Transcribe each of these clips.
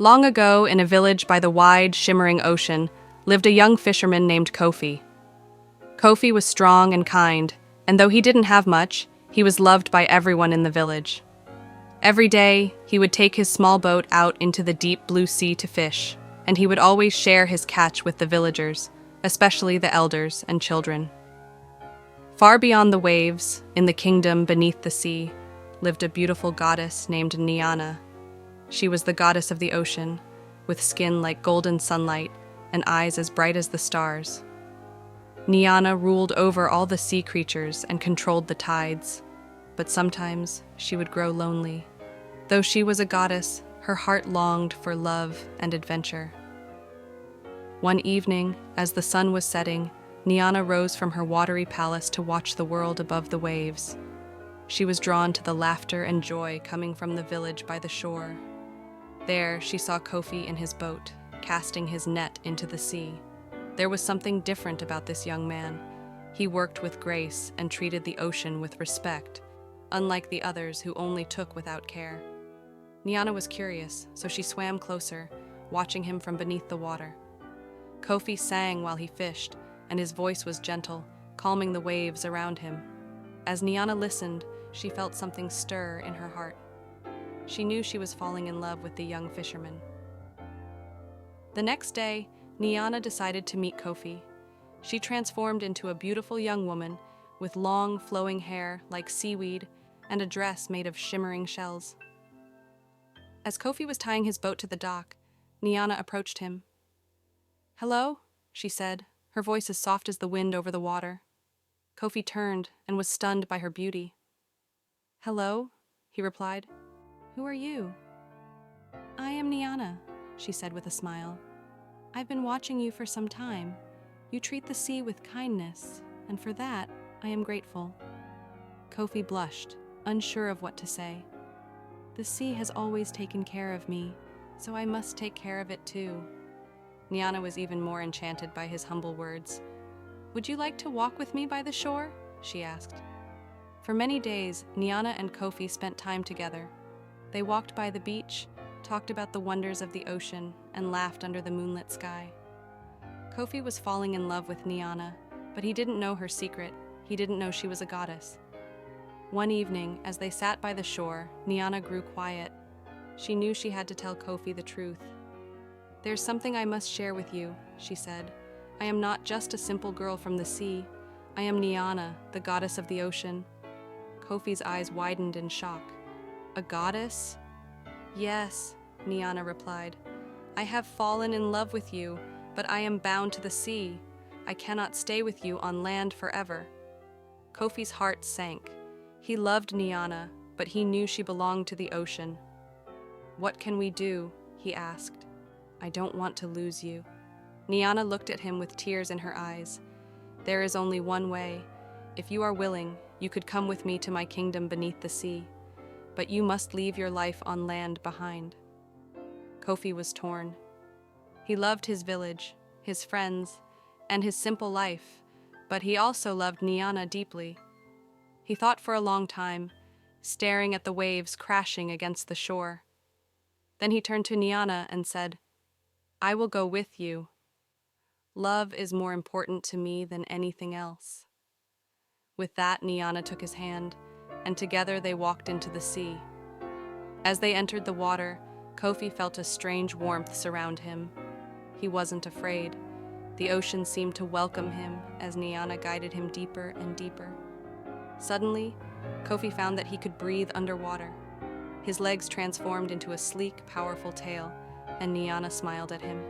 Long ago, in a village by the wide, shimmering ocean, lived a young fisherman named Kofi. Kofi was strong and kind, and though he didn't have much, he was loved by everyone in the village. Every day, he would take his small boat out into the deep blue sea to fish, and he would always share his catch with the villagers, especially the elders and children. Far beyond the waves, in the kingdom beneath the sea, lived a beautiful goddess named Nyana. She was the goddess of the ocean, with skin like golden sunlight and eyes as bright as the stars. Nyana ruled over all the sea creatures and controlled the tides, but sometimes she would grow lonely. Though she was a goddess, her heart longed for love and adventure. One evening, as the sun was setting, Nyana rose from her watery palace to watch the world above the waves. She was drawn to the laughter and joy coming from the village by the shore. There, she saw Kofi in his boat, casting his net into the sea. There was something different about this young man. He worked with grace and treated the ocean with respect, unlike the others who only took without care. Nyana was curious, so she swam closer, watching him from beneath the water. Kofi sang while he fished, and his voice was gentle, calming the waves around him. As Nyana listened, she felt something stir in her heart. She knew she was falling in love with the young fisherman. The next day, Nyana decided to meet Kofi. She transformed into a beautiful young woman with long, flowing hair like seaweed and a dress made of shimmering shells. As Kofi was tying his boat to the dock, Nyana approached him. "Hello," she said, her voice as soft as the wind over the water. Kofi turned and was stunned by her beauty. "Hello," he replied. "Who are you?" "I am Nyana," she said with a smile. "I've been watching you for some time. You treat the sea with kindness, and for that, I am grateful." Kofi blushed, unsure of what to say. "The sea has always taken care of me, so I must take care of it too." Nyana was even more enchanted by his humble words. "Would you like to walk with me by the shore?" she asked. For many days, Nyana and Kofi spent time together. They walked by the beach, talked about the wonders of the ocean, and laughed under the moonlit sky. Kofi was falling in love with Nyana, but he didn't know her secret. He didn't know she was a goddess. One evening, as they sat by the shore, Nyana grew quiet. She knew she had to tell Kofi the truth. "There's something I must share with you," she said. "I am not just a simple girl from the sea. I am Nyana, the goddess of the ocean." Kofi's eyes widened in shock. "A goddess?" "Yes," Nyana replied. "I have fallen in love with you, but I am bound to the sea. I cannot stay with you on land forever." Kofi's heart sank. He loved Nyana, but he knew she belonged to the ocean. "What can we do?" he asked. "I don't want to lose you." Nyana looked at him with tears in her eyes. "There is only one way. If you are willing, you could come with me to my kingdom beneath the sea. But you must leave your life on land behind." Kofi was torn. He loved his village, his friends, and his simple life, but he also loved Nyana deeply. He thought for a long time, staring at the waves crashing against the shore. Then he turned to Nyana and said, "I will go with you. Love is more important to me than anything else." With that, Nyana took his hand, and together they walked into the sea. As they entered the water, Kofi felt a strange warmth surround him. He wasn't afraid. The ocean seemed to welcome him as Nyana guided him deeper and deeper. Suddenly, Kofi found that he could breathe underwater. His legs transformed into a sleek, powerful tail, and Nyana smiled at him.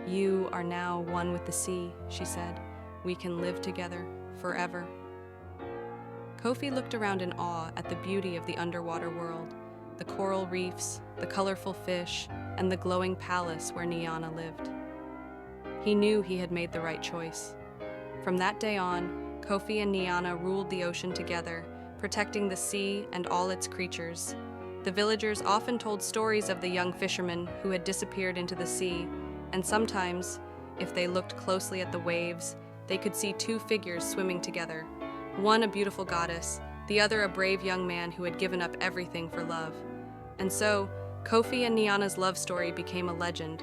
"You are now one with the sea," she said. "We can live together forever." Kofi looked around in awe at the beauty of the underwater world, the coral reefs, the colorful fish, and the glowing palace where Nyana lived. He knew he had made the right choice. From that day on, Kofi and Nyana ruled the ocean together, protecting the sea and all its creatures. The villagers often told stories of the young fisherman who had disappeared into the sea, and sometimes, if they looked closely at the waves, they could see two figures swimming together. One a beautiful goddess, the other a brave young man who had given up everything for love. And so, Kofi and Nyana's love story became a legend,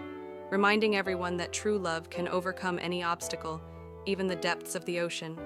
reminding everyone that true love can overcome any obstacle, even the depths of the ocean.